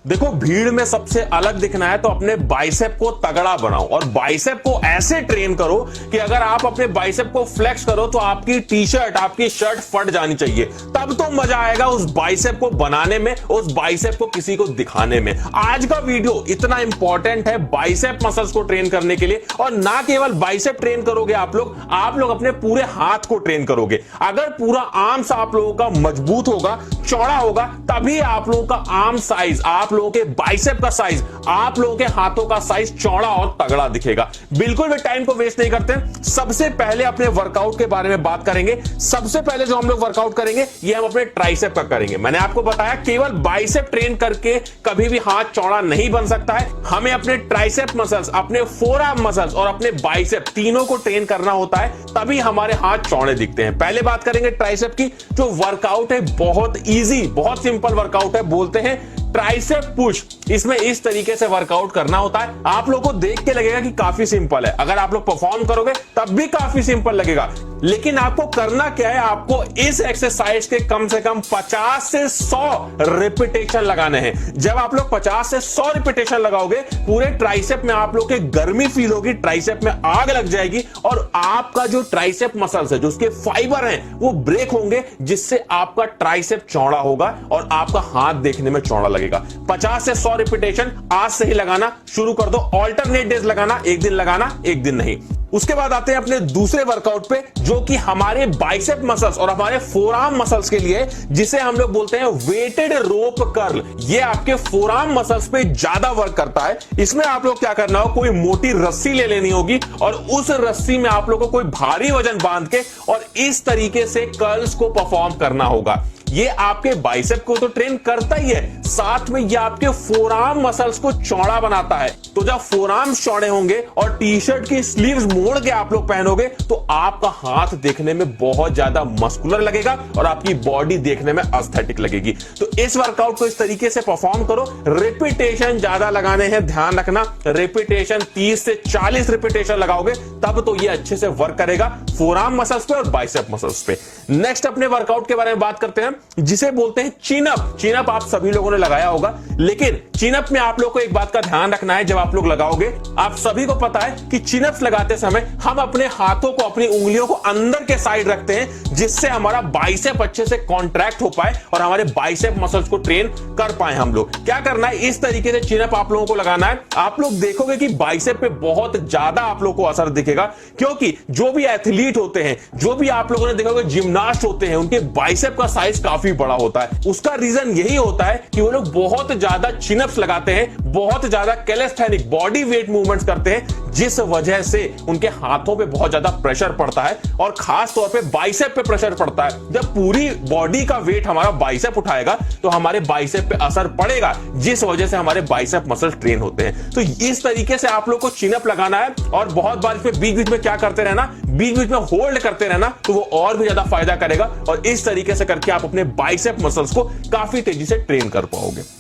देखो, भीड़ में सबसे अलग दिखना है तो अपने बाइसेप को तगड़ा बनाओ और बाइसेप को ऐसे ट्रेन करो कि अगर आप अपने बाइसेप को फ्लेक्स करो तो आपकी टी शर्ट, आपकी शर्ट फट जानी चाहिए। तब तो मजा आएगा उस बाइसेप को बनाने में, उस बाइसेप को किसी को दिखाने में। आज का वीडियो इतना इंपॉर्टेंट है बाइसेप मसल्स को ट्रेन करने के लिए, और ना केवल बाइसेप ट्रेन करोगे आप लोग अपने पूरे हाथ को ट्रेन करोगे। अगर पूरा आर्म्स आप लोगों का मजबूत होगा, चौड़ा होगा, तभी आप लोगों का आर्म साइज, आप लोगों के बाइसेप का साइज, आप लोगों के हाथों का साइज चौड़ा और तगड़ा दिखेगा। बिल्कुल भी टाइम को वेस्ट नहीं करते, सबसे पहले अपने वर्कआउट के बारे में बात करेंगे। सबसे पहले जो हम लोग वर्कआउट करेंगे ये हम अपने ट्राइसेप का करेंगे। मैंने आपको बताया केवल बाइसेप ट्रेन करके कभी भी हाथ चौड़ा नहीं बन सकता है। हमें अपने ट्राइसेप मसल्स, अपने फोरआर्म मसल्स और अपने बाइसेप तीनों को ट्रेन करना होता है, तभी हमारे हाथ चौड़े दिखते हैं। पहले बात करेंगे ट्राइसेप की। जो वर्कआउट है बहुत इजी, बहुत सिंपल वर्कआउट है, बोलते हैं ट्राइसेप पुश। इसमें इस तरीके से वर्कआउट करना होता है। आप लोगों को देख के लगेगा कि काफी सिंपल है, अगर आप लोग परफॉर्म करोगे तब भी काफी सिंपल लगेगा, लेकिन आपको करना क्या है, आपको इस एक्सरसाइज के कम से कम 50 से 100 रिपीटेशन लगाने हैं। जब आप लोग 50 से 100 रिपीटेशन लगाओगे, पूरे ट्राइसेप में आप लोग के गर्मी फील होगी, ट्राइसेप में आग लग जाएगी और आपका जो ट्राइसेप मसल्स है, जो उसके फाइबर हैं, वो ब्रेक होंगे, जिससे आपका ट्राइसेप चौड़ा होगा और आपका हाथ देखने में चौड़ा लगेगा। 50 से 100 रिपीटेशन आज से ही लगाना शुरू कर दो। ऑल्टरनेट डेज लगाना, एक दिन लगाना, एक दिन नहीं। उसके बाद आते हैं अपने दूसरे वर्कआउट पे, जो कि हमारे बाइसेप मसल्स और हमारे फोरआर्म मसल्स के लिए, जिसे हम लोग बोलते हैं वेटेड रोप कर्ल। ये आपके फोरआर्म मसल्स पे ज्यादा वर्क करता है। इसमें आप लोग क्या करना हो, कोई मोटी रस्सी ले लेनी होगी और उस रस्सी में आप लोग को कोई भारी वजन बांध के और इस तरीके से कर्ल्स को परफॉर्म करना होगा। ये आपके बाइसेप को तो ट्रेन करता ही है, साथ में ये आपके फोरआर्म मसल्स को चौड़ा बनाता है। तो जब फोरआर्म चौड़े होंगे और टी शर्ट की स्लीव्स मोड़ के आप लोग पहनोगे तो आपका हाथ देखने में बहुत ज्यादा मस्कुलर लगेगा और आपकी बॉडी देखने में एस्थेटिक लगेगी। तो इस वर्कआउट को इस तरीके से परफॉर्म करो। रिपीटेशन ज्यादा लगाने हैं, ध्यान रखना। रिपीटेशन 30 से 40 रिपीटेशन लगाओगे तब तो ये अच्छे से वर्क करेगा फोरआर्म मसल्स पे और बाइसेप मसल्स पे। नेक्स्ट अपने वर्कआउट के बारे में बात करते हैं, जिसे बोलते हैं चिनअप। चिनअप आप सभी लोगों ने लगाया होगा, लेकिन चिनअप में आप लोग को एक बात का ध्यान रखना है। जब आप लोग लगाओगे, आप सभी को पता है कि चिनअप्स लगाते समय हम अपने हाथों को, अपनी उंगलियों को अंदर के साइड रखते हैं, जिससे हमारा बाइसेप अच्छे से कॉन्ट्रैक्ट हो पाए और हमारे बाइसेप मसल्स को ट्रेन कर पाए हम लोग। क्या करना है, इस तरीके से चिनअप आप लोगों को लगाना है। आप लोग देखोगे कि बाइसेप पे बहुत ज्यादा आप लोग को असर दिखेगा, क्योंकि जो भी एथलीट होते हैं, जो भी आप लोगों ने देखा होगा जिम्नास्ट होते हैं, उनके बाइसेप का साइज काफी बड़ा होता है। उसका रीजन यही होता है कि वो लोग बहुत ज्यादा चिनअप्स लगाते हैं, बहुत ज्यादा कैलिस्थेनिक बॉडी वेट मूवमेंट्स करते हैं, जिस वजह से उनके हाथों पे बहुत ज्यादा प्रेशर पड़ता है और खास तौर पे बाइसेप पे प्रेशर पड़ता है। जब पूरी बॉडी का वेट हमारा बाइसेप उठाएगा तो हमारे बाइसेप पे असर पड़ेगा, जिस वजह से हमारे बाइसेप मसल ट्रेन होते हैं। तो इस तरीके से आप लोग को चिनअप लगाना है और बहुत बार इसमें बीच बीच में क्या करते रहना, बीच बीच में होल्ड करते रहना, तो वो और भी ज्यादा फायदा करेगा और इस तरीके से करके आप अपने बाइसेप मसल्स को काफी तेजी से ट्रेन कर पाओगे।